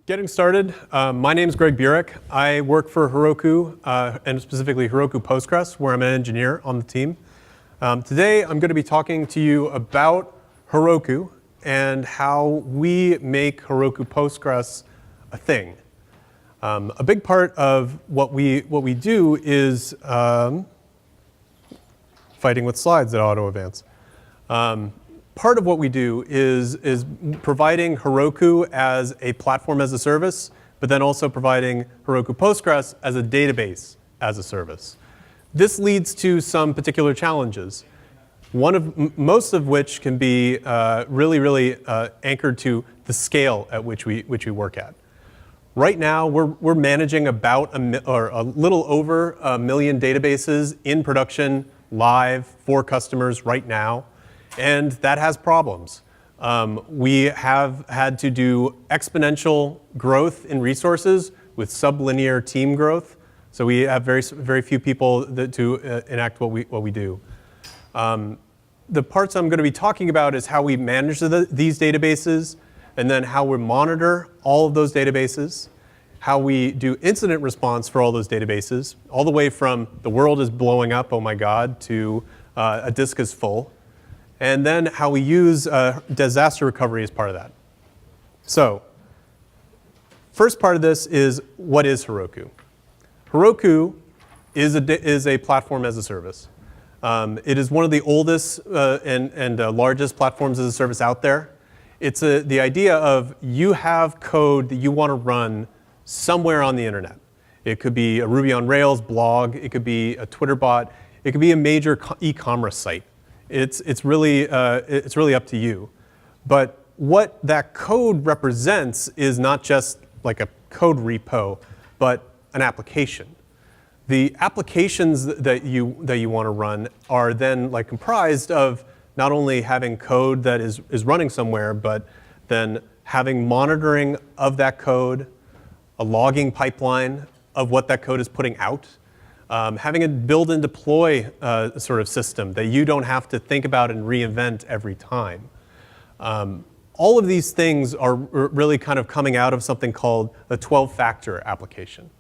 Getting started, my name is Beruk. I work for Heroku, and specifically Heroku Postgres, where I'm an engineer on the team. Today, I'm going to be talking to you about Heroku and how we make Heroku Postgres a thing. A big part of what we do is fighting with slides that auto-advance. Part of what we do is providing Heroku as a platform as a service, but then also providing Heroku Postgres as a database as a service. This leads to some particular challenges, most of which can be really anchored to the scale at which we work at. Right now, we're managing about a little over 1 million databases in production, live for customers right now. And that has problems. We have had to do exponential growth in resources with sublinear team growth. So we have very few people to enact what we do. The parts I'm going to be talking about is how we manage these databases, and then how we monitor all of those databases, how we do incident response for all those databases, all the way from the world is blowing up, oh my God, to a disk is full. And then how we use disaster recovery as part of that. So, first part of this is, what is Heroku? Heroku is a platform as a service. It is one of the oldest and largest platforms as a service out there. It's the idea of you have code that you want to run somewhere on the internet. It could be a Ruby on Rails blog. It could be a Twitter bot. It could be a major e-commerce site. It's really up to you. But what that code represents is not just like a code repo, but an application. The applications that you want to run are then like comprised of not only having code that is running somewhere, but then having monitoring of that code, a logging pipeline of what that code is putting out. Having a build and deploy sort of system that you don't have to think about and reinvent every time. All of these things are really kind of coming out of something called a 12-factor application.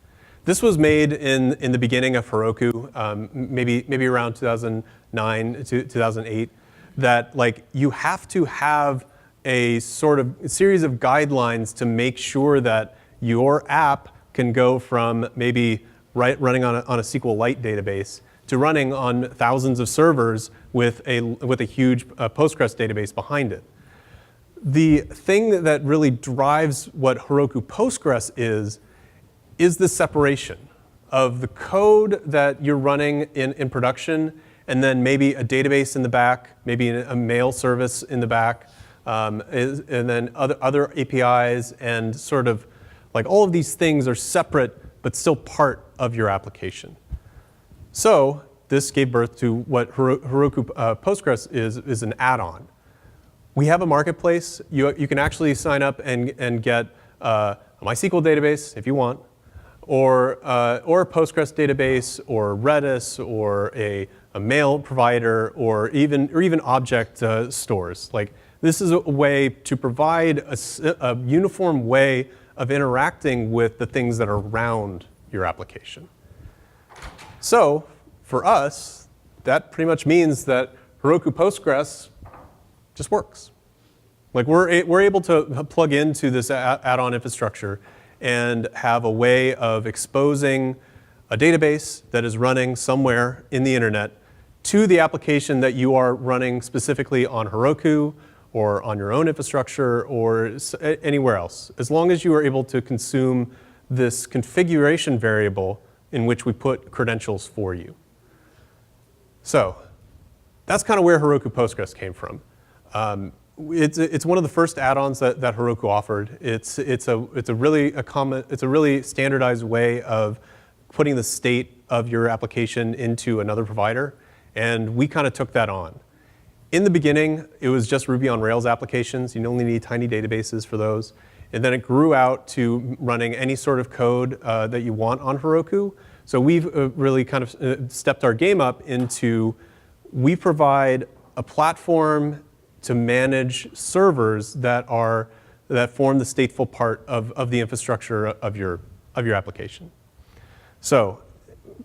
This was made in the beginning of Heroku, maybe around 2009 to 2008, that like you have to have a sort of series of guidelines to make sure that your app can go from maybe running on a SQLite database to running on thousands of servers with a huge Postgres database behind it. The thing that really drives what Heroku Postgres is the separation of the code that you're running in production, and then maybe a database in the back, maybe a mail service in the back, and then other APIs, and sort of like all of these things are separate but still part of your application. So this gave birth to what Heroku Postgres is an add-on. We have a marketplace. You can actually sign up and get a MySQL database if you want, or a Postgres database, or Redis, or a mail provider, or even object stores. Like, this is a way to provide a uniform way of interacting with the things that are around your application. So for us, that pretty much means that Heroku Postgres just works. Like we're able to plug into this add-on infrastructure and have a way of exposing a database that is running somewhere in the internet to the application that you are running specifically on Heroku, or on your own infrastructure, or anywhere else, as long as you are able to consume this configuration variable in which we put credentials for you. So that's kind of where Heroku Postgres came from. It's one of the first add-ons that Heroku offered. It's a really standardized way of putting the state of your application into another provider, and we kind of took that on. In the beginning, it was just Ruby on Rails applications. You only need tiny databases for those. And then it grew out to running any sort of code that you want on Heroku. So we've really kind of stepped our game up into, we provide a platform to manage servers that are that form the stateful part of the infrastructure of your application. So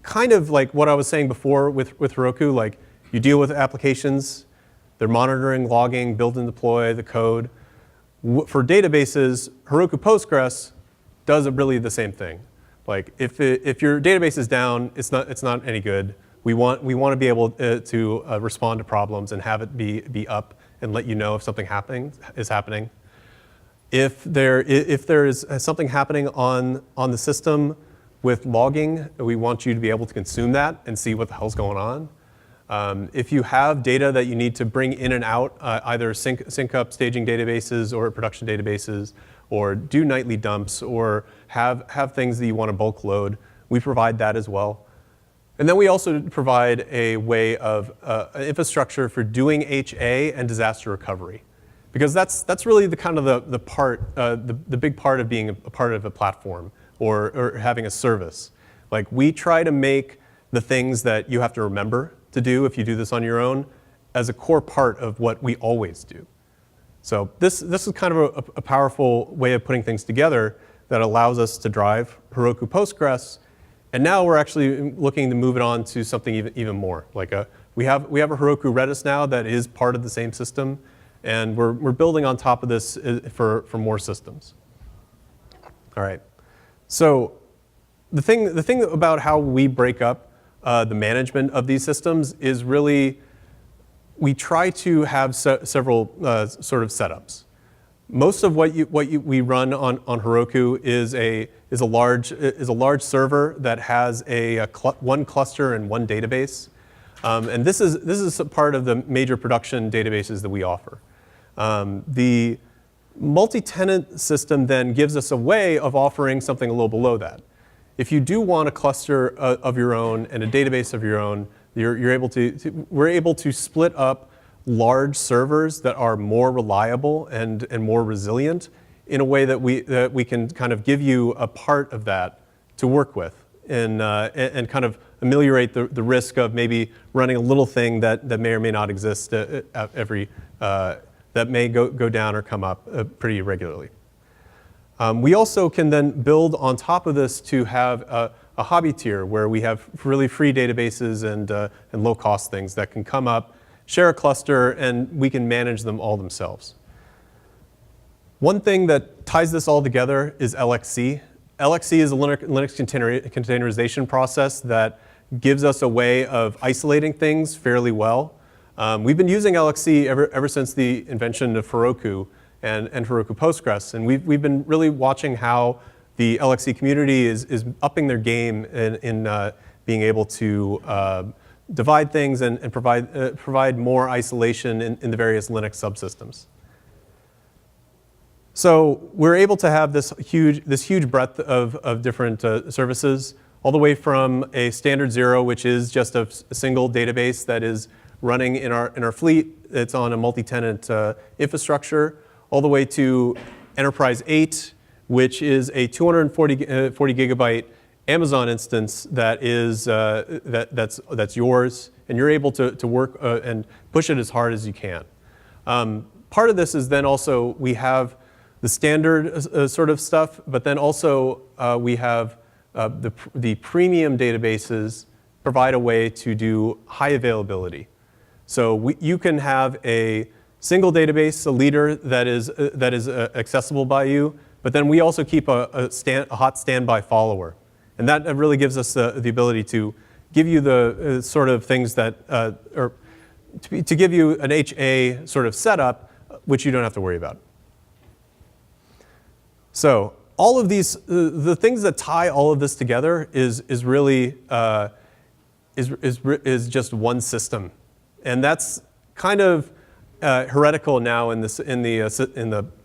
kind of like what I was saying before with Heroku, like you deal with applications, they're monitoring, logging, build and deploy the code. For databases, Heroku Postgres does really the same thing. Like if your database is down, it's not any good. We want to be able to respond to problems and have it be up and let you know if something is happening. If there is something happening on the system with logging, we want you to be able to consume that and see what the hell's going on. If you have data that you need to bring in and out, either sync up staging databases or production databases, or do nightly dumps, or have things that you want to bulk load, we provide that as well. And then we also provide a way of infrastructure for doing HA and disaster recovery, because that's really the kind of the big part of being a part of a platform or having a service. Like we try to make the things that you have to remember to do if you do this on your own as a core part of what we always do. So this is kind of a powerful way of putting things together that allows us to drive Heroku Postgres. And now we're actually looking to move it on to something even more. Like we have a Heroku-redis now that is part of the same system, and we're building on top of this for more systems. All right. So the thing about how we break up the management of these systems is really we try to have several sort of setups. Most of what we run on Heroku is a large server that has one cluster and one database, and this is a part of the major production databases that we offer. The multi-tenant system then gives us a way of offering something a little below that. If you do want a cluster of your own and a database of your own, we're able to split up large servers that are more reliable and more resilient in a way that we can kind of give you a part of that to work with and kind of ameliorate the risk of maybe running a little thing that may or may not exist that may go down or come up pretty regularly. We also can then build on top of this to have a hobby tier where we have really free databases and low-cost things that can come up, share a cluster, and we can manage them all themselves. One thing that ties this all together is LXC. LXC is a Linux containerization process that gives us a way of isolating things fairly well. We've been using LXC ever since the invention of Heroku and Heroku Postgres, and we've been really watching how the LXC community is upping their game in being able to divide things and provide more isolation in the various Linux subsystems. So we're able to have this huge breadth of different services, all the way from a standard 0, which is just a single database that is running in our fleet. It's on a multi-tenant infrastructure, all the way to Enterprise 8, which is a 240 gigabyte Amazon instance that is that's yours, and you're able to work and push it as hard as you can. Part of this is then also we have the standard sort of stuff, but then also we have the premium databases provide a way to do high availability. So you can have a single database, a leader that is accessible by you, but then we also keep a hot standby follower. And that really gives us the ability to give you the sort of things that, or to give you an HA sort of setup, which you don't have to worry about. So all of these, the things that tie all of this together is really is just one system, and that's kind of heretical now in the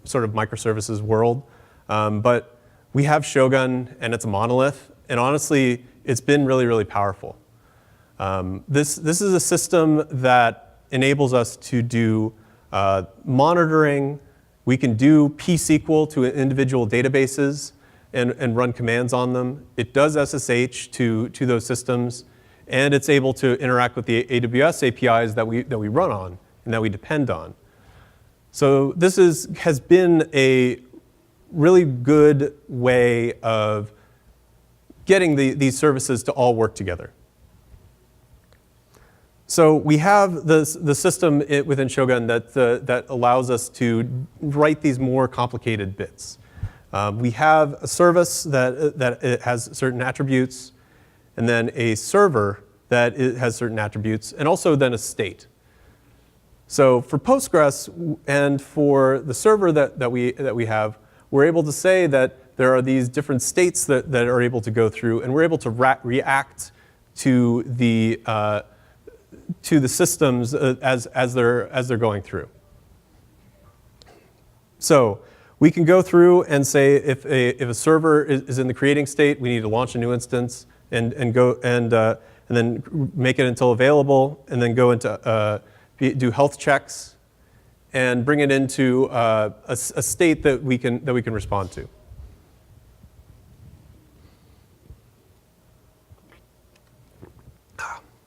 sort of microservices world. But we have Shogun, and it's a monolith, and honestly, it's been really powerful. This is a system that enables us to do monitoring. We can do pSQL to individual databases and run commands on them. It does SSH to those systems, and it's able to interact with the AWS APIs that we run on and that we depend on. So this has been a really good way of getting these services to all work together. So we have the system within Shogun that allows us to write these more complicated bits. We have a service that it has certain attributes, and then a server that it has certain attributes, and also then a state. So for Postgres and for the server that we have, we're able to say that there are these different states that are able to go through, and we're able to react to the systems as they're going through. So we can go through and say if a server is in the creating state, we need to launch a new instance and then make it until available, and then go into do health checks and bring it into a state that we can respond to.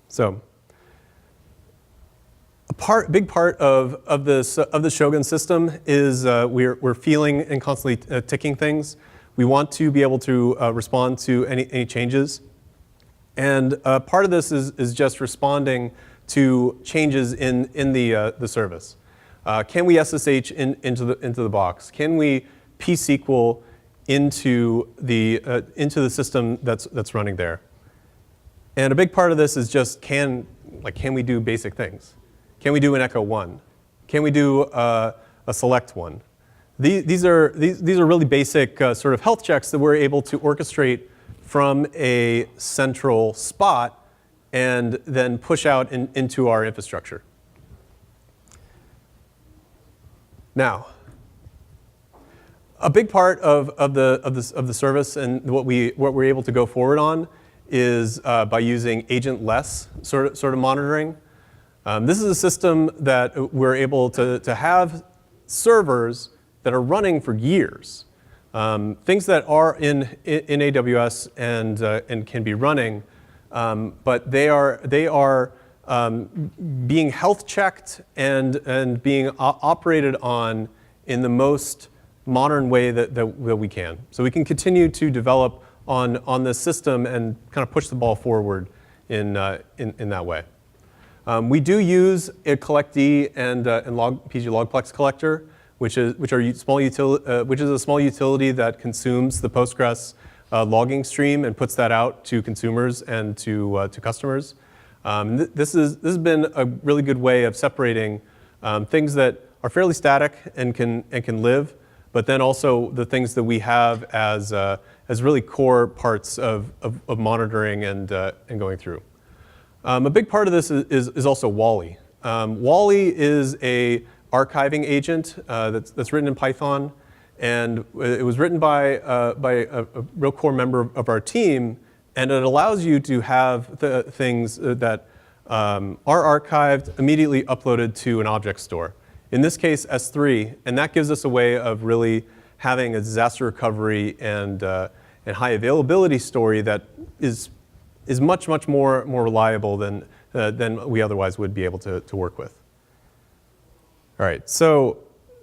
So big part of the Shogun system is we're feeling and constantly ticking things. We want to be able to respond to any changes, and part of this is just responding to changes in the service. Can we SSH into the box? Can we pSQL into the system that's running there? And a big part of this is just can we do basic things? Can we do an echo 1? Can we do a select 1? These are really basic sort of health checks that we're able to orchestrate from a central spot and then push out into our infrastructure. Now, a big part of the service and what we're able to go forward on is by using agentless sort of monitoring. This is a system that we're able to have servers that are running for years. Things that are in AWS and can be running, but they are being health checked and being operated on in the most modern way that we can. So we can continue to develop on this system and kind of push the ball forward in that way. We do use a collectd and PG logplex collector, which is a small utility that consumes the Postgres logging stream and puts that out to consumers and to customers. This has been a really good way of separating things that are fairly static and can live, but then also the things that we have as really core parts of monitoring and going through. A big part of this is also Wally. Wally is a archiving agent that's written in Python, and it was written by a real core member of our team, and it allows you to have the things that are archived immediately uploaded to an object store. In this case, S3, and that gives us a way of really having a disaster recovery and high availability story that is much more reliable than we otherwise would be able to work with. All right, so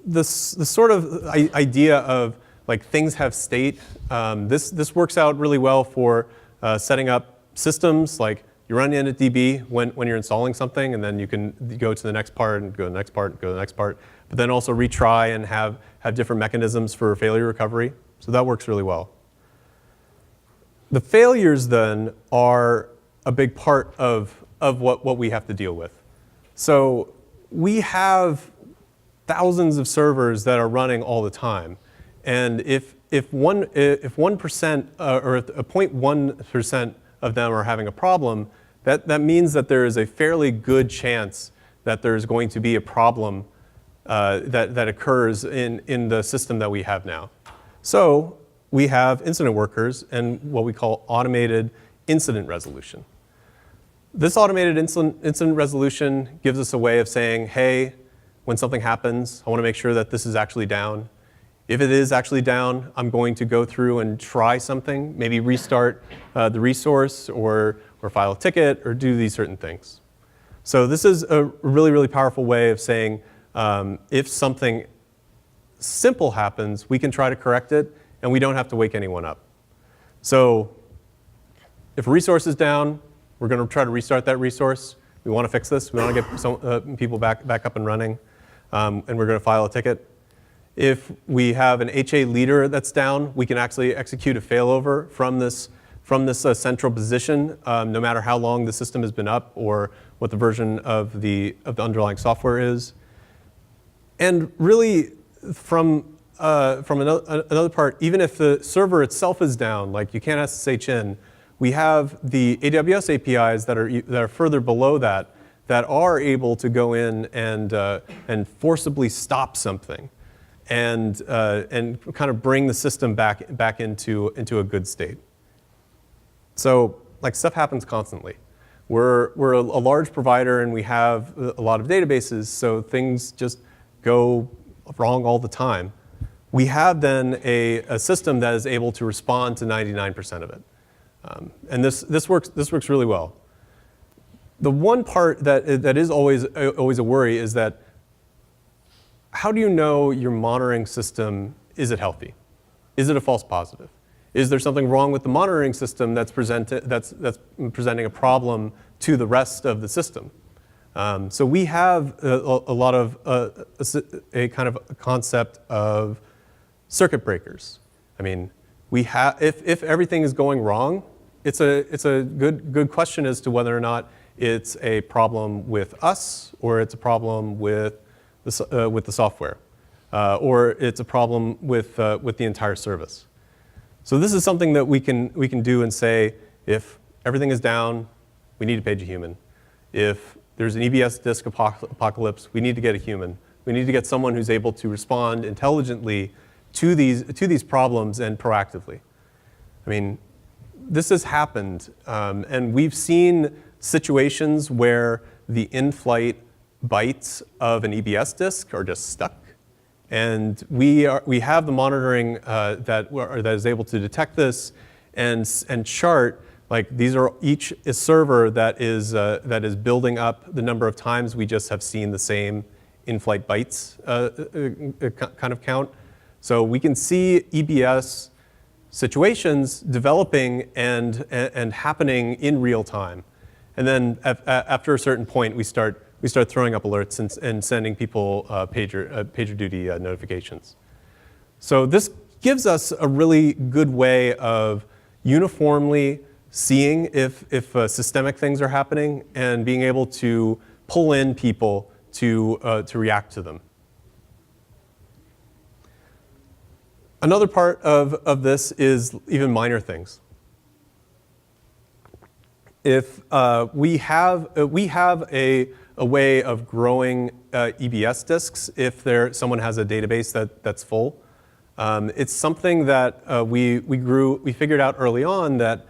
this sort of idea of like things have state, this works out really well for setting up systems. Like you run initdb when you're installing something, and then you can go to the next part and go to the next part and go to the next part, but then also retry and have different mechanisms for failure recovery. So that works really well. The failures then are a big part of what we have to deal with. So we have thousands of servers that are running all the time, and if 1% or a 0.1% of them are having a problem, that means that there is a fairly good chance that there's going to be a problem that occurs in the system that we have now. So we have incident workers and what we call automated incident resolution. This automated incident resolution gives us a way of saying, hey, when something happens, I want to make sure that this is actually down. If it is actually down, I'm going to go through and try something, maybe restart the resource or file a ticket or do these certain things. So this is a really powerful way of saying if something simple happens, we can try to correct it, and we don't have to wake anyone up. So if a resource is down, we're going to try to restart that resource. We want to fix this. We want to get some people back up and running, and we're going to file a ticket. If we have an HA leader that's down, we can actually execute a failover from this central position, no matter how long the system has been up or what the version of the underlying software is. And really, from another part, even if the server itself is down, like you can't SSH in, we have the AWS APIs that are further below that are able to go in and forcibly stop something, and kind of bring the system back into a good state. So like stuff happens constantly. We're a large provider and we have a lot of databases, so things just go wrong all the time. We have then a system that is able to respond to 99% of it. And this works really well. The one part that is always a worry is that how do you know your monitoring system, is it healthy? Is it a false positive? Is there something wrong with the monitoring system that's presenting a problem to the rest of the system? So we have a lot of a kind of a concept of circuit breakers. I mean, if everything is going wrong, it's a good question as to whether or not it's a problem with us or it's a problem with the software, or it's a problem with the entire service. So this is something that we can do and say, if everything is down, we need to page a human. If there's an EBS disk apocalypse, we need to get a human. We need to get someone who's able to respond intelligently to these problems and proactively. I mean, this has happened, and we've seen situations where the in-flight bytes of an EBS disk are just stuck. And we have the monitoring that is able to detect this and chart, like these are each a server that is building up the number of times we just have seen the same in-flight bytes kind of count. So we can see EBS situations developing and happening in real time. And then after a certain point, we start throwing up alerts and sending people pager duty notifications. So this gives us a really good way of uniformly seeing if systemic things are happening and being able to pull in people to react to them. Another part of this is even minor things. If we have a way of growing EBS disks if someone has a database that's full. It's something that we figured out early on that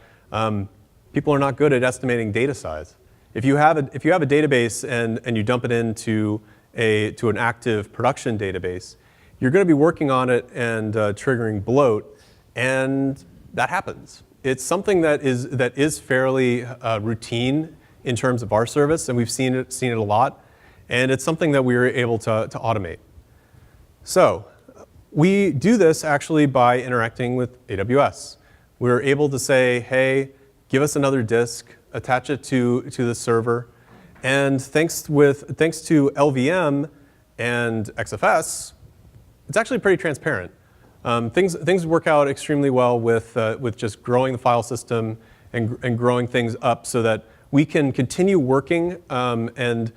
people are not good at estimating data size. If you have a database and you dump it into an active production database, you're going to be working on it and triggering bloat, and that happens. It's something that is fairly routine in terms of our service, and we've seen it a lot, and it's something that we were able to automate. So we do this actually by interacting with AWS. We're able to say, hey, give us another disk, attach it to the server, and thanks to LVM and XFS, it's actually pretty transparent. Things work out extremely well with just growing the file system and growing things up so that we can continue working and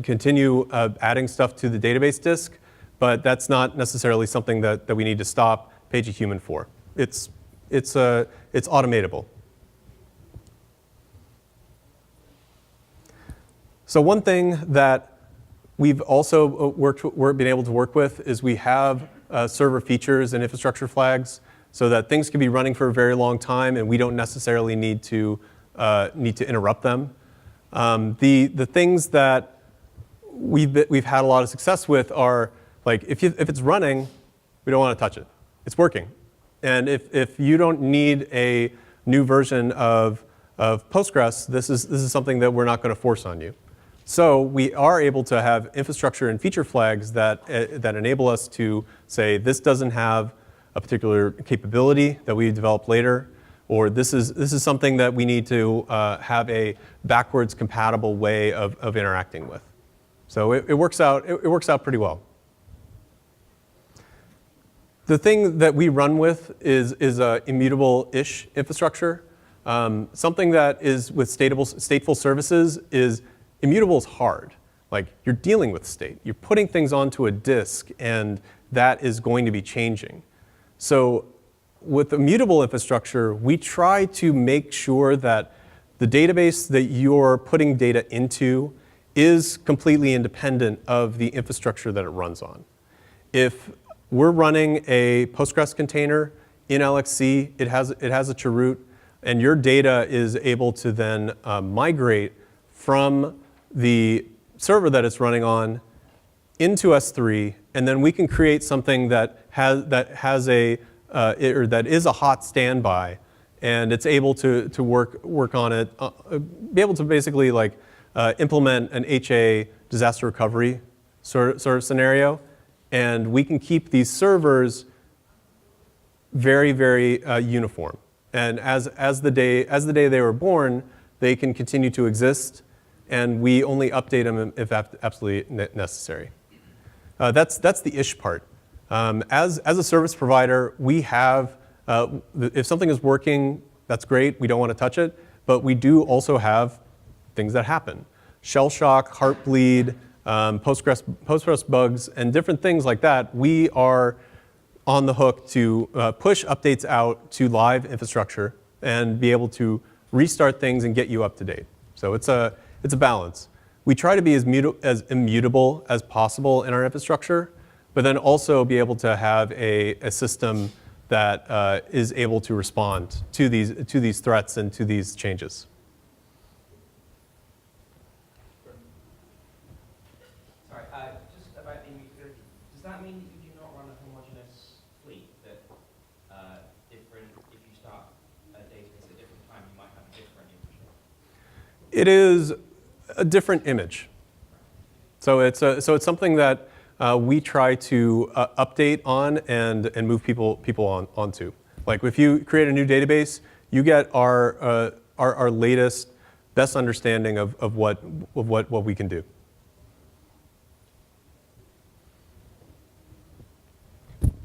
continue adding stuff to the database disk, but that's not necessarily something that we need to stop page a human for. It's automatable. So one thing that we've also been able to work with is we have server features and infrastructure flags so that things can be running for a very long time and we don't necessarily need to interrupt them. The things that we've had a lot of success with are, like, if it's running, we don't want to touch it. It's working. And if you don't need a new version of Postgres, this is something that we're not going to force on you. So we are able to have infrastructure and feature flags that enable us to say this doesn't have a particular capability that we developed later, or this is something that we need to have a backwards compatible way of interacting with. So it works out pretty well. The thing that we run with is immutable-ish infrastructure. Something that is with stateful services is immutable is hard. Like, you're dealing with state. You're putting things onto a disk, and that is going to be changing. So with immutable infrastructure, we try to make sure that the database that you're putting data into is completely independent of the infrastructure that it runs on. If we're running a Postgres container in LXC, it has a chroot, and your data is able to then migrate from the server that it's running on into S3, and then we can create something that is a hot standby, and it's able to work on it, be able to basically like implement an HA disaster recovery sort of scenario, and we can keep these servers very, very uniform. And as the day they were born, they can continue to exist, and we only update them if absolutely necessary. That's the ish part. As a service provider, we have, if something is working, that's great, we don't want to touch it, but we do also have things that happen. Shell shock, heartbleed, Postgres bugs, and different things like that. We are on the hook to push updates out to live infrastructure and be able to restart things and get you up to date. So it's a balance. We try to be as immutable as possible in our infrastructure, but then also be able to have a system that is able to respond to these threats and to these changes. Sorry, just about the immutability. Does that mean that you do not run a homogeneous fleet? That if you start a database at a different time, you might have a different infrastructure? It is a different image. So it's something that we try to update on and move people onto. Like, if you create a new database, you get our latest, best understanding of what we can do.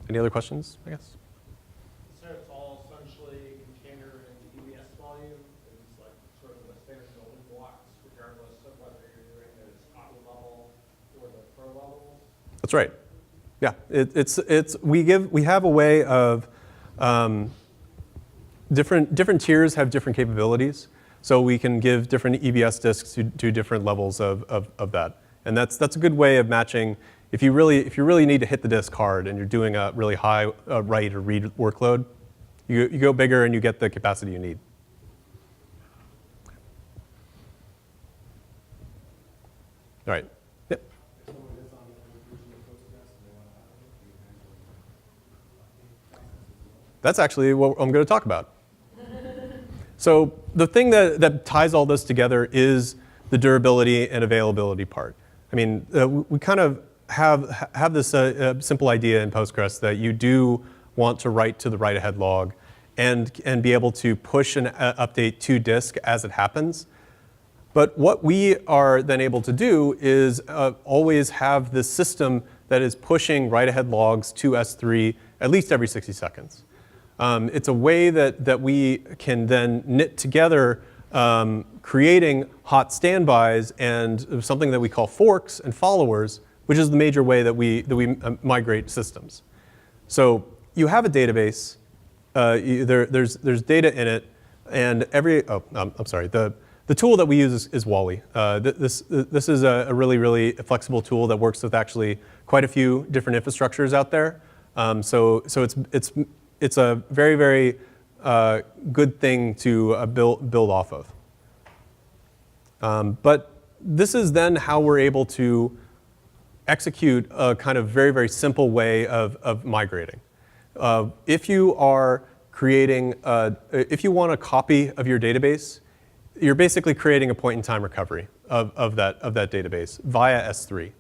Any other questions, I guess? So it's all essentially container and EBS volume. It's like sort of the standard building blocks, regardless of whether you're doing it at hobby level or the pro levels. That's right. Yeah, we have a way of different tiers have different capabilities, so we can give different EBS disks to different levels of that, and that's a good way of matching. If you really need to hit the disk hard and you're doing a really high write or read workload, you go bigger and you get the capacity you need. All right. Yep. That's actually what I'm going to talk about. So the thing that ties all this together is the durability and availability part. I mean, we kind of have this simple idea in Postgres that you do want to write to the write-ahead log and be able to push an update to disk as it happens. But what we are then able to do is always have this system that is pushing write-ahead logs to S3 at least every 60 seconds. It's a way that we can then knit together creating hot standbys and something that we call forks and followers, which is the major way that we migrate systems. So you have a database, there's data in it, and I'm sorry, the tool that we use is Wally. This is a really flexible tool that works with actually quite a few different infrastructures out there. So it's a very good thing to build off of. But this is then how we're able to execute a kind of very simple way of migrating. If you are creating, if you want a copy of your database, you're basically creating a point-in-time recovery. of that database via S3.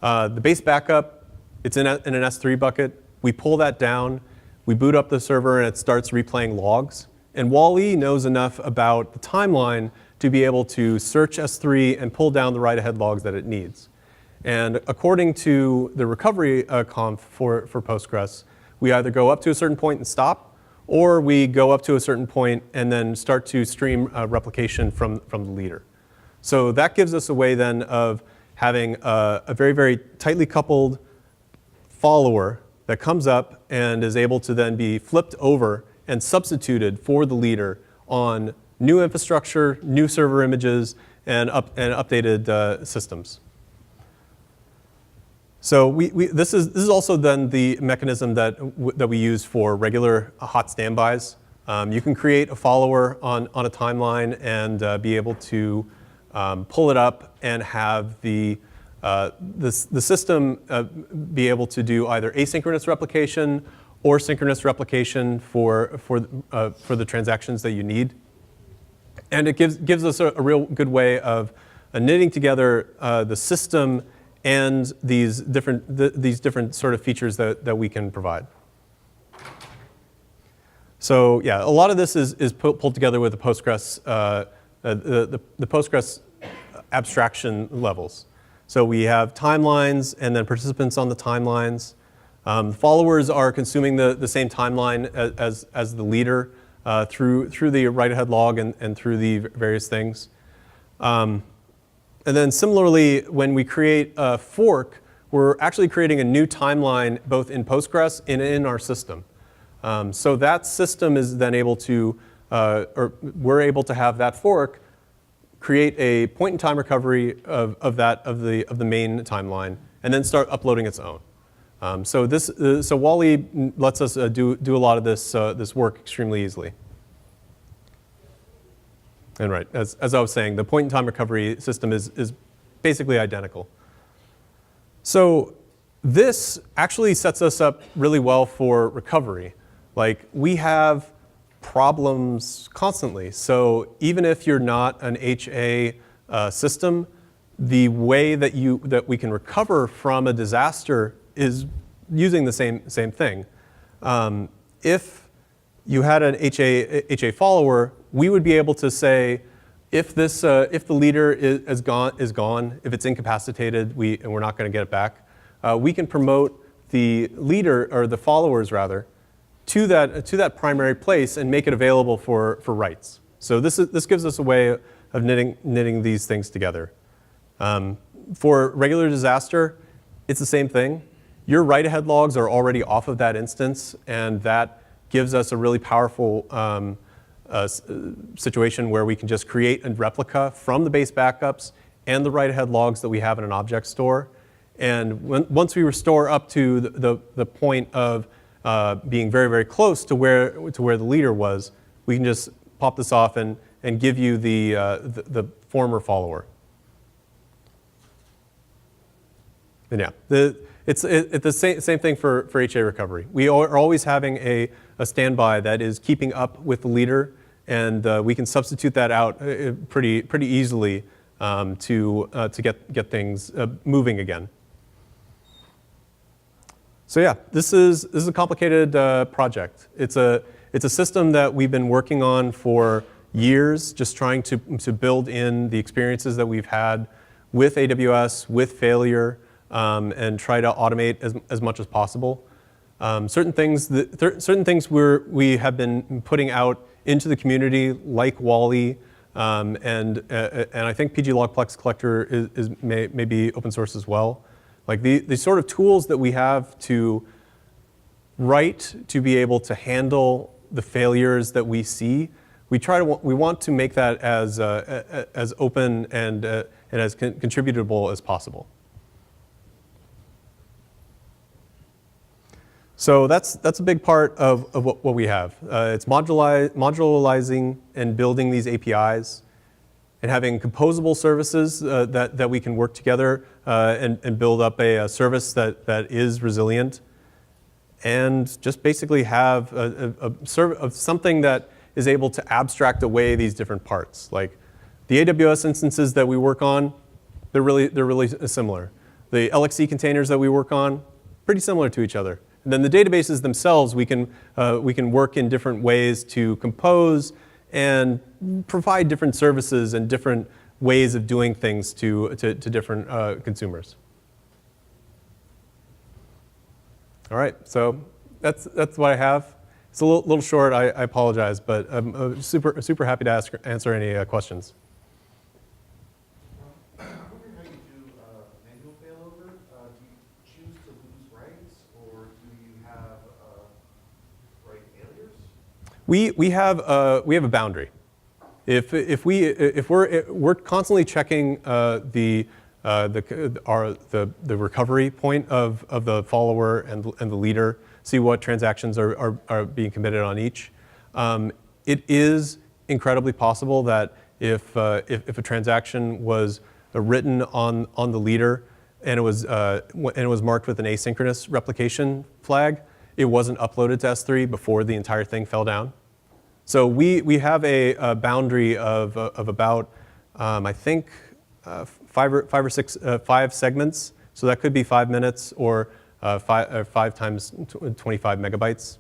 The base backup, it's in an S3 bucket. We pull that down, we boot up the server, and it starts replaying logs. And Wall-E knows enough about the timeline to be able to search S3 and pull down the write-ahead logs that it needs. And according to the recovery conf for Postgres, we either go up to a certain point and stop, or we go up to a certain point and then start to stream replication from the leader. So that gives us a way then of having a very, very tightly coupled follower that comes up and is able to then be flipped over and substituted for the leader on new infrastructure, new server images, and updated systems. So this is also then the mechanism that we use for regular hot standbys. You can create a follower on a timeline and be able to pull it up and have the system be able to do either asynchronous replication or synchronous replication for the transactions that you need. And it gives us a real good way of knitting together the system and these different sort of features that we can provide. So yeah, a lot of this is pulled together with the Postgres the Postgres abstraction levels. So we have timelines and then participants on the timelines. Followers are consuming the same timeline as the leader through the write-ahead log and through the various things. And then similarly, when we create a fork, we're actually creating a new timeline both in Postgres and in our system. So that system is then able to, or we're able to have that fork create a point-in-time recovery of the main timeline, and then start uploading its own. So Wall-E lets us do a lot of this work extremely easily. And right, as I was saying, the point-in-time recovery system is basically identical. So this actually sets us up really well for recovery. Like, we have problems constantly. So even if you're not an HA system, the way that we can recover from a disaster is using the same thing. If you had an HA follower, we would be able to say, if the leader is gone, if it's incapacitated, and we're not going to get it back, we can promote the leader, or the followers rather, to that primary place and make it available for writes. So this gives us a way of knitting these things together. For regular disaster, it's the same thing. Your write-ahead logs are already off of that instance, and that gives us a really powerful situation where we can just create a replica from the base backups and the write-ahead logs that we have in an object store. And once we restore up to the point of being very, very close to where the leader was, we can just pop this off and give you the former follower. And yeah, it's the same thing for HA recovery. We are always having a standby that is keeping up with the leader, and we can substitute that out pretty easily to get things moving again. So yeah, this is a complicated project. It's a system that we've been working on for years, just trying to build in the experiences that we've had with AWS, with failure, and try to automate as much as possible. Certain things we have been putting out into the community, like Wall-E, and I think pglogplex collector may be open source as well. Like the sort of tools that we have to write to be able to handle the failures that we see, we want to make that as open and as contributable as possible. So that's a big part of what we have. It's modularizing and building these APIs, and having composable services that we can work together and build up a service that is resilient, and just basically have something that is able to abstract away these different parts. Like, The AWS instances that we work on, they're really similar. The LXC containers that we work on, pretty similar to each other. And then the databases themselves, we can work in different ways to compose and provide different services and different ways of doing things to different consumers. All right, so that's what I have. It's a little short, I apologize, but I'm super happy to answer any questions. I'm wondering how you do manual failover. Do you choose to lose writes, or do you have write failures? We have a boundary. If we're constantly checking the recovery point of the follower and the leader, see what transactions are being committed on each. It is incredibly possible that if a transaction was written on the leader and it was marked with an asynchronous replication flag, it wasn't uploaded to S3 before the entire thing fell down. So we have a boundary of about I think 5 segments. So that could be 5 minutes or 5 times 25 megabytes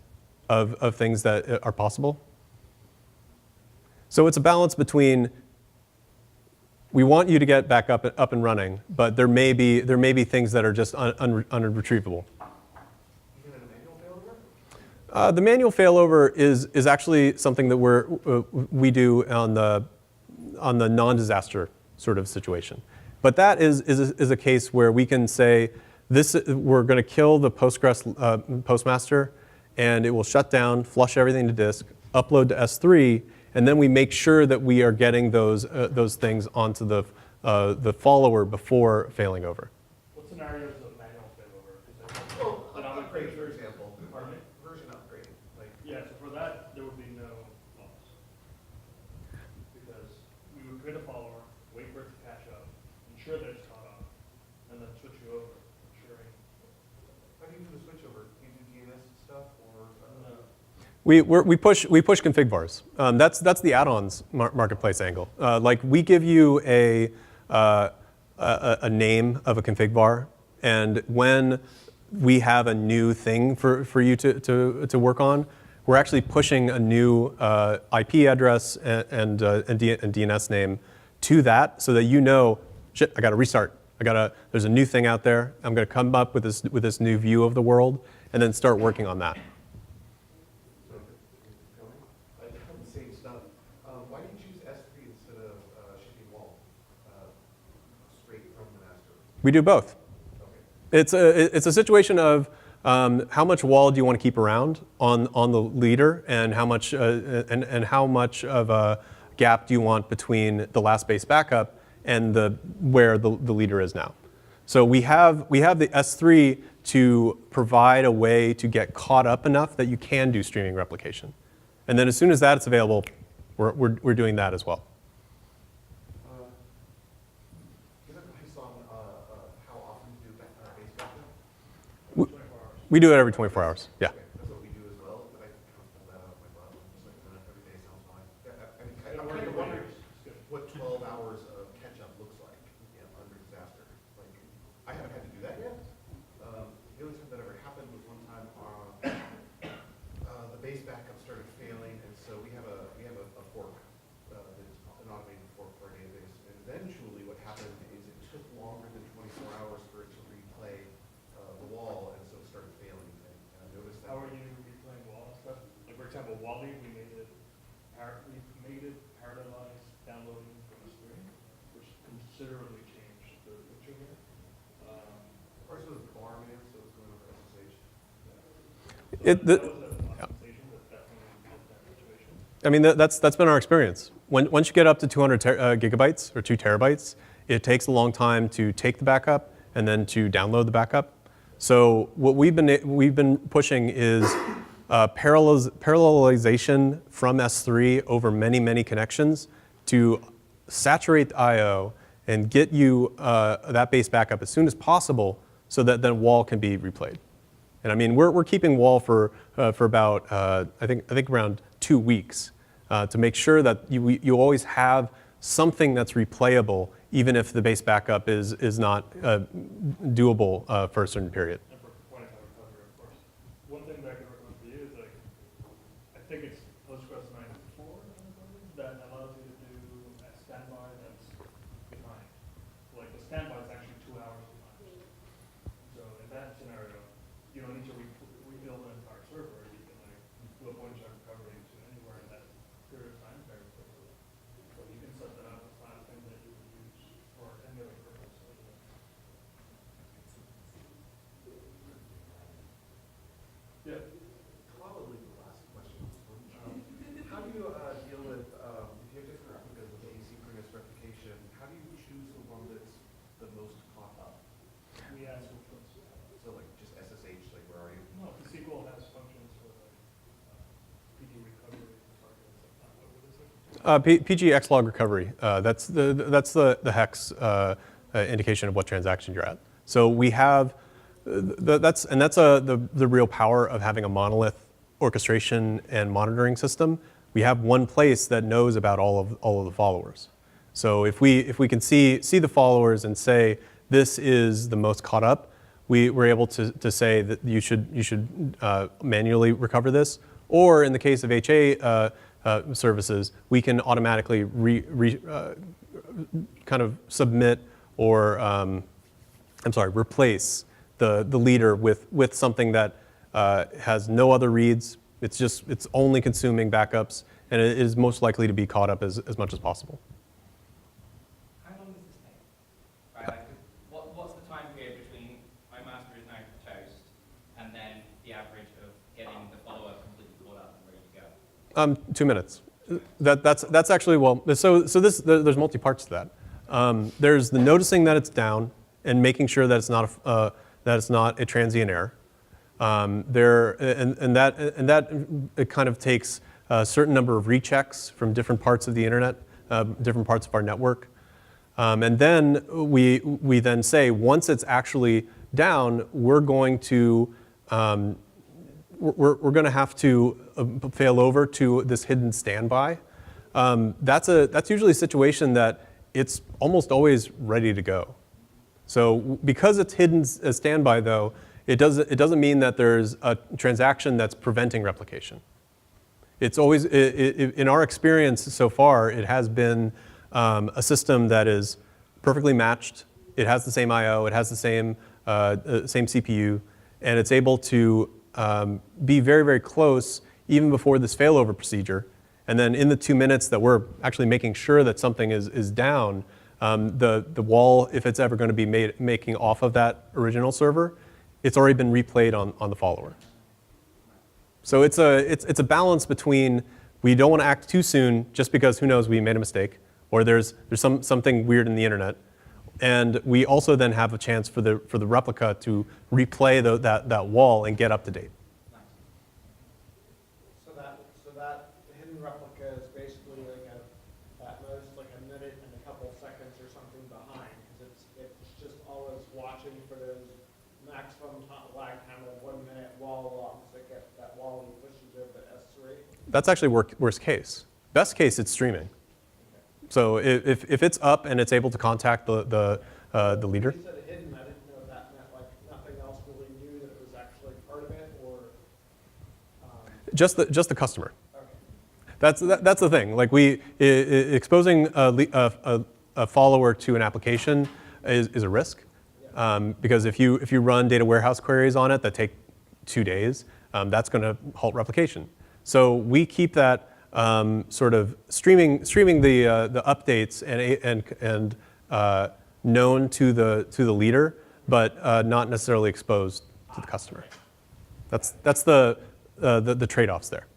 of things that are possible. So it's a balance between we want you to get back up and running, but there may be things that are just unretrievable. The manual failover is actually something that we do on the non-disaster sort of situation. But that is a case where we can say we're going to kill the Postgres postmaster, and it will shut down, flush everything to disk, upload to S3, and then we make sure that we are getting those things onto the follower before failing over. What scenarios of manual failover? Well, an upgrade, for example. Pardon me? Version upgrade. Like, Yeah, so for that, there would be no loss. Because we would create a follower, wait for it to catch up, ensure that it's caught up, and then switch you over, ensuring. how do you do the switchover? Do you do DNS stuff, or? No. We push config vars. That's the add-ons marketplace angle. Like we give you a name of a config var, and when we have a new thing for you to work on, we're actually pushing a new IP address and DNS name to that, so that you know, shit, I got to restart. There's a new thing out there. I'm going to come up with this new view of the world, and then start working on that. I have the same stuff. Why do you choose S3 instead of shipping wall straight from the master? We do both. Okay. It's a situation of how much wall do you want to keep around on the leader, and how much of a gap do you want between the last base backup and where the leader is now. So we have the S3 to provide a way to get caught up enough that you can do streaming replication, and then as soon as that's available, we're doing that as well. Give advice on how often to do base backup? 24 hours. We do it every 24 hours. Yeah. Okay, that's what we do as well, but I can kind of pull that out of my butt. Just like doing it every day sounds fine. I'm kind of wondering what 12 hours of catch-up looks like, under disaster. Like, I haven't had to do that yet. The only time that ever happened was one time the base backup started failing, and so we have a fork, that's an automated fork for our database. And eventually, what happened is it took longer than 24 hours for it to replay the wall, and so it started failing. And I noticed that. How are you replaying wall stuff? Like, for example, Wally, we made it parallelize downloading from the screen, which considerably changed the picture here. Ours was bar man, so it was going over SSH. That was an optimization that definitely helped that situation. I mean, that's been our experience. Once you get up to 200 gigabytes or 2 terabytes, it takes a long time to take the backup and then to download the backup. So what we've been pushing is parallelization from S3 over many connections to saturate the I/O and get you that base backup as soon as possible, so that then wall can be replayed. And I mean, we're keeping wall for about I think around 2 weeks to make sure that you always have something that's replayable, even if the base backup is not doable for a certain period. And for point of time recovery, of course. One thing that I can recommend for you is like, I think it's Postgres 9.4 that allows you to do a standby that's behind. Like the standby is actually 2 hours behind. So in that scenario, you don't need to rebuild an entire server. You can like do a point of time recovery to anywhere in that period of time very quickly. So you can set that up. It's not a thing that you would use for any other purpose. Yeah. Probably the last question. How do you deal with, if you have different replicas with asynchronous replication, how do you choose the one that's the most caught up? We ask which ones. So like just SSH, like where are you? No, PGConf has functions for like PG recovery targets. What is it? PGXlog recovery. That's the hex indication of what transaction you're at. So we have that's the real power of having a monolith orchestration and monitoring system. We have one place that knows about all of the followers. So if we can see the followers and say this is the most caught up, we're able to say that you should manually recover this, or in the case of HA services, we can automatically kind of submit or replace the leader with something that has no other reads. It's only consuming backups, and it is most likely to be caught up as much as possible. How long does this take? Right, like, what's the time period between my master is now toast and then the average of getting the follow-up completely caught up and ready to go? 2 minutes. That's actually, well, so there's multi-parts to that. There's the noticing that it's down and making sure that it's not a transient error. That it kind of takes a certain number of rechecks from different parts of the internet, different parts of our network. And then we then say, once it's actually down, we're going to have to fail over to this hidden standby. That's usually a situation that it's almost always ready to go. So because it's hidden as standby, though, it doesn't mean that there's a transaction that's preventing replication. It's always, in our experience so far, it has been a system that is perfectly matched. It has the same I/O. It has the same CPU, and it's able to be very, very close even before this failover procedure. And then in the 2 minutes that we're actually making sure that something is down, the wall, if it's ever going to be making off of that original server, it's already been replayed on the follower. So it's a balance between we don't want to act too soon just because who knows we made a mistake, or there's something weird in the internet, and we also then have a chance for the replica to replay that wall and get up to date. So that hidden replica is basically like at most like a minute and a couple seconds or something behind, because it's just always watching for those maximum lag time of 1 minute wall logs that get that wall and pushes over the S3. That's actually worst case. Best case, it's streaming. So if it's up and it's able to contact the leader. You said hidden. I didn't know if that meant like nothing else really knew that it was actually part of it, or Just the customer. okay. That's the thing. Like exposing a follower to an application is a risk, because if you run data warehouse queries on it that take 2 days, that's going to halt replication. So we keep that sort of streaming the updates and known to the leader, but not necessarily exposed to the customer. That's the trade-offs there.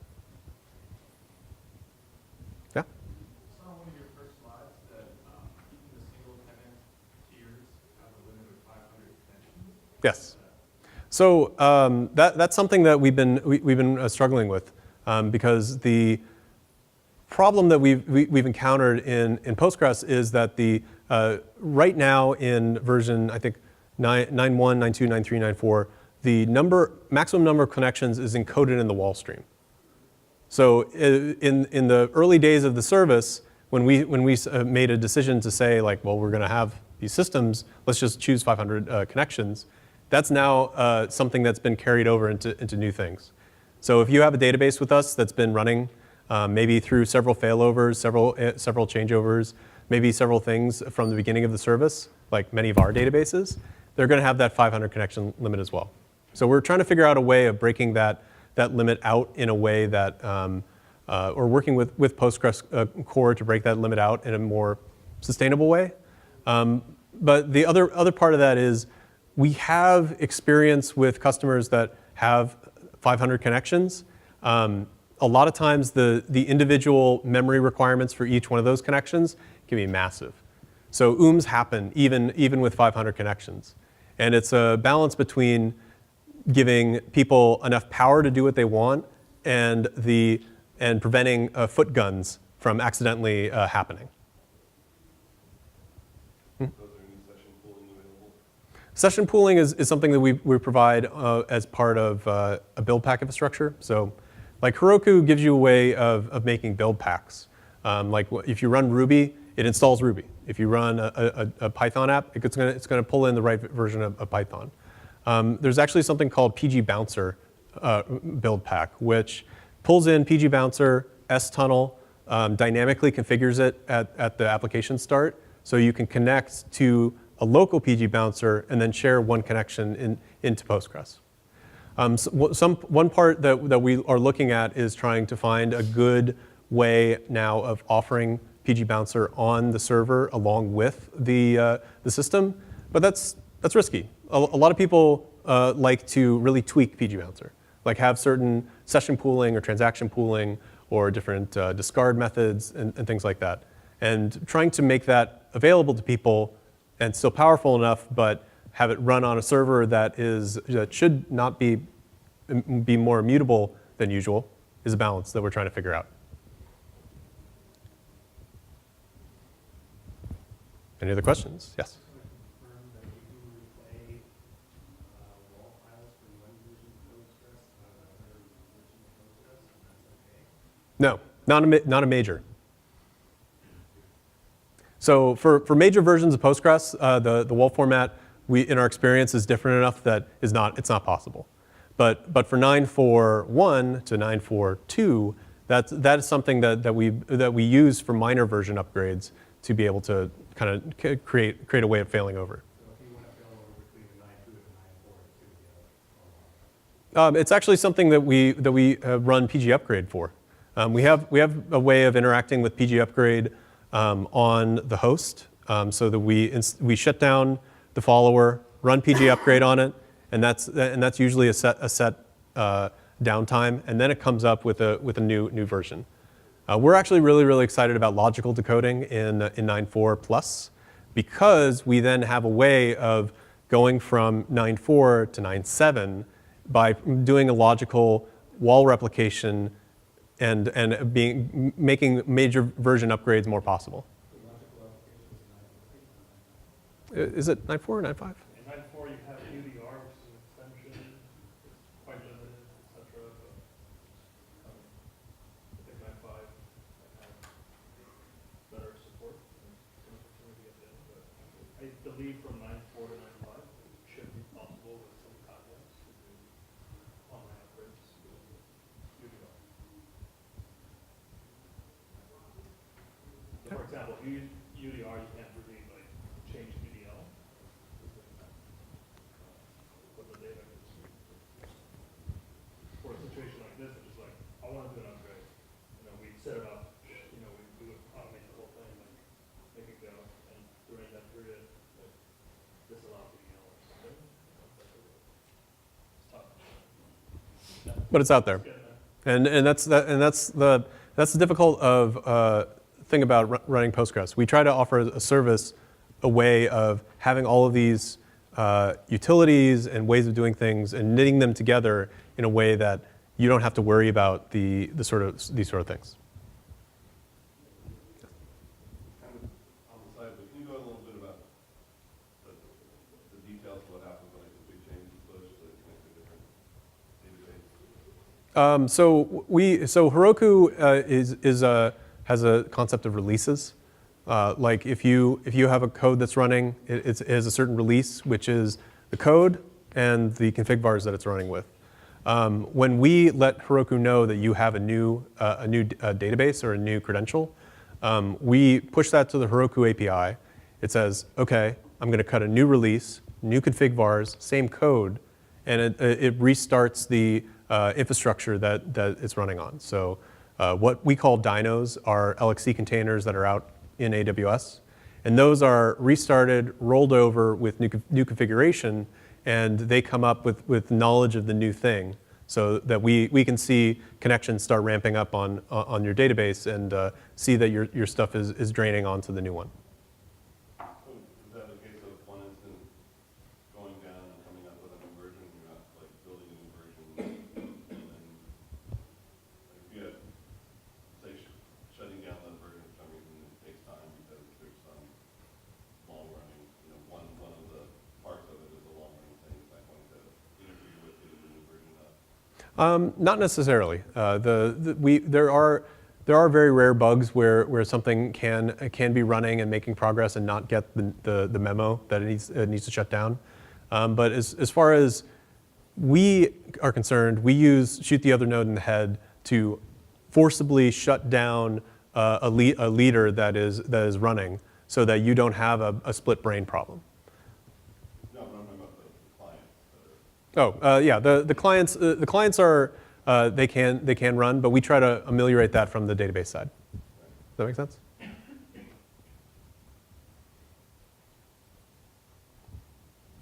Yeah. I saw on one of your first slides that even the single tenant tiers have a limit of 500 extensions. Yes. So that's something that we've been struggling with, because the problem that we've encountered in Postgres is that right now in version, I think 9.1, 9.2, 9.3, 9.4, the maximum number of connections is encoded in the wall stream. So in the early days of the service, when we made a decision to say, like, well, we're going to have these systems, let's just choose 500 connections, that's now something that's been carried over into new things. So if you have a database with us that's been running maybe through several failovers, several changeovers, maybe several things from the beginning of the service, like many of our databases, they're going to have that 500 connection limit as well. So we're trying to figure out a way of breaking that limit out in a way that, or working with Postgres core to break that limit out in a more sustainable way. But the other part of that is we have experience with customers that have 500 connections. A lot of times the individual memory requirements for each one of those connections can be massive. So OOMs happen even with 500 connections. And it's a balance between giving people enough power to do what they want and preventing foot guns from accidentally happening. Session pooling is something that we provide as part of a build pack infrastructure. So like Heroku gives you a way of making build packs. Like if you run Ruby, it installs Ruby. If you run a Python app, it's going to pull in the right version of Python. There's actually something called PG Bouncer build pack, which pulls in PG Bouncer, S-tunnel, dynamically configures it at the application start, so you can connect to a local PG Bouncer and then share one connection into Postgres. One part that we are looking at is trying to find a good way now of offering PG Bouncer on the server along with the system, but that's risky. A lot of people like to really tweak PG Bouncer, like have certain session pooling or transaction pooling or different discard methods and things like that. And trying to make that available to people and still powerful enough, but have it run on a server that should not be more immutable than usual is a balance that we're trying to figure out. Any other questions? Yes. No, not a major. So for major versions of Postgres, the WAL format in our experience is different enough that it's not possible. But for 9.4.1 to 9.4.2, that is something that we use for minor version upgrades to be able to kind of create a way of failing over. So if you want to fail over between the 9.2 and the 9.4, It's actually something that we run PG Upgrade for. We have a way of interacting with PG Upgrade on the host, so that we shut down the follower, run PG Upgrade on it, and that's usually a set downtime, and then it comes up with a new version. We're actually really excited about logical decoding in 9.4 plus, because we then have a way of going from 9.4 to 9.7 by doing a logical wall replication and making major version upgrades more possible. Is it 9.4 or 9.5? In 9.4, you have UDR, which is an extension. It's quite limited, etc. But I think 9.5 might have better support. It's going to continue to get there. But I believe from 9.4 to 9.5, it should be possible with some caveats to do online upgrades with UDR. So for example, if you use UDR, you can't really change PDL. What the data is. For a situation like this, it's just like, I want to do an upgrade. We set it up, we would automate the whole thing, make it go, and during that period, disallow PDL or something. It's tough. But it's out there, and that's the difficult thing about running Postgres. We try to offer a service, a way of having all of these utilities and ways of doing things and knitting them together in a way that you don't have to worry about these sort of things. Kind of on the side, but can you go a little bit about the details of what happens when a big change is pushed to connect to different databases? So Heroku is has a concept of releases. Like if you have a code that's running, it has a certain release, which is the code and the config vars that it's running with. When we let Heroku know that you have a new database or a new credential, we push that to the Heroku API. It says, OK, I'm going to cut a new release, new config vars, same code, and it restarts the infrastructure that it's running on. So what we call dynos are LXC containers that are out in AWS. And those are restarted, rolled over with new configuration, and they come up with knowledge of the new thing so that we can see connections start ramping up on your database and see that your stuff is draining onto the new one. So is that a case of one instance going down and coming up with a new version? You're not like building a new version and then like if you had, say, shutting down that version for some reason it takes time because there's some long running, one of the parts of it is a long running thing. Is that going to interfere with getting the new version up? Not necessarily. There are very rare bugs where something can be running and making progress and not get the memo that it needs to shut down. But as far as we are concerned, we use shoot the other node in the head to forcibly shut down a leader that is running so that you don't have a split brain problem. No, but I'm talking about the clients. Oh, yeah, the clients are, they can run, but we try to ameliorate that from the database side. Does that make sense?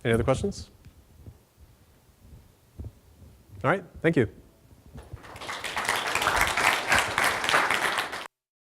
Any other questions? All right, thank you.